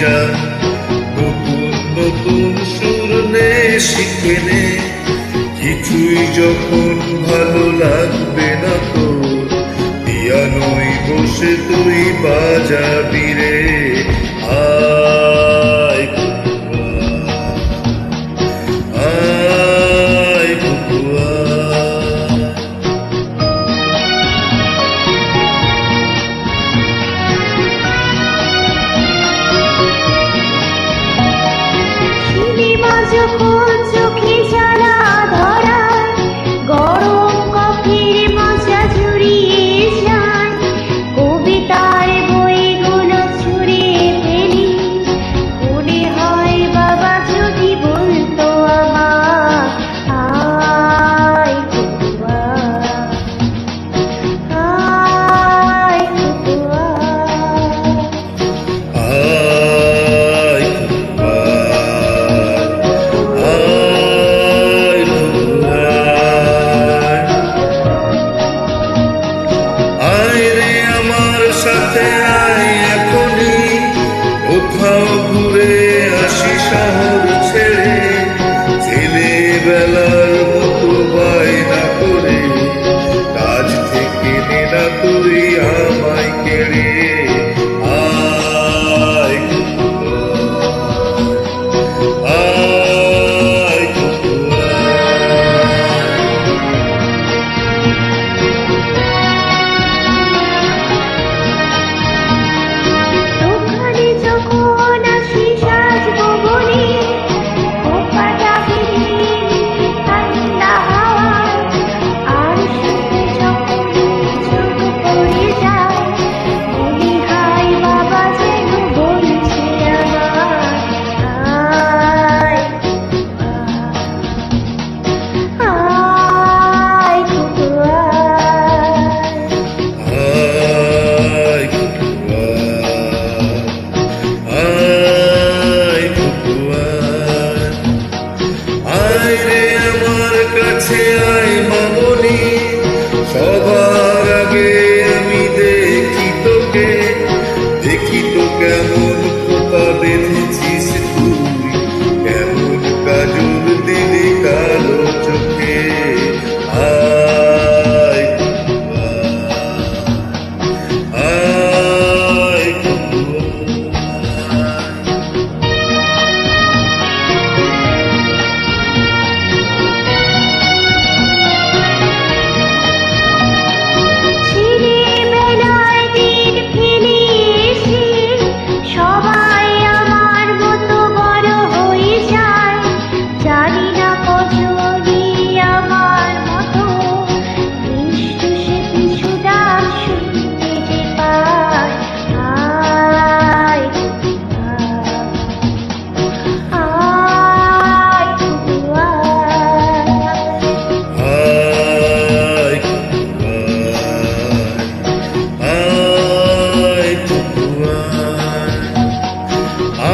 যান, নতুন নতুন সুর নে শিখে নে। কিছুই যখন ভালো লাগবে না তোর, পিয়ানোয় বসে তুই বাজাবি রে। আয় আয় বুবুয়া। যখন চোখে জ্বালা ধরায়, গরম কফির মজা জুড়িয়ে যায়, কবিতার বইগুলো ছুঁড়ে ফেলি। মনে হয় বাবা যদি বলতো আমার, আয় বুবুয়া, আয় বুবুয়া। কোথাও ঘুরে আসি শহর ছেড়ে, ছেলেবেলার মতো বায়না করে, কাজ থেকে নে না তুই আমায় কেড়ে। আয় আয় যখন আসি সাজবো বলে, খোপাটা ভিড়ে ঠান্ডা হাওয়ায়, আর শুতে যখন চোখ পড়ে যায়, মনে হয় বাবা যেন বলছে আমার, আয় আয় বুবুয়া। আয় রে আমার কাছে আয় মামনি, সবার আগে আমি দেখি তোকে। দেখি তো কেমন খোপা বেঁধেছিস তুই, কেমন কাজল দিলি কালো চোখে। আয় আয় ছেলেবেলায় দিন ফেলে এসে সবাই আমার মতো বড় হয়ে যায়, জানি না কজনই আমার মতো নিষ্ঠু সে কিছু ডাক শুনতে যে পায়। আয় আয় বুবুয়া।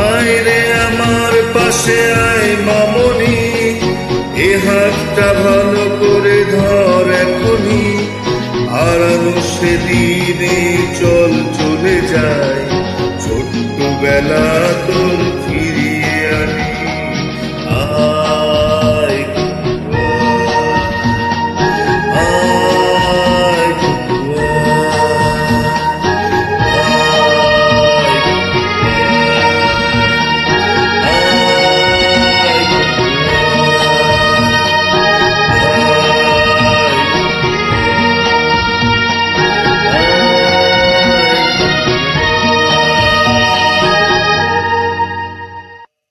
আয় রে আমার পাশে আয় মামনি, এ হাতটা ভালো করে ধর এখনই। হারানো সেদিনে চল চলে যায় ছোট্টবেলা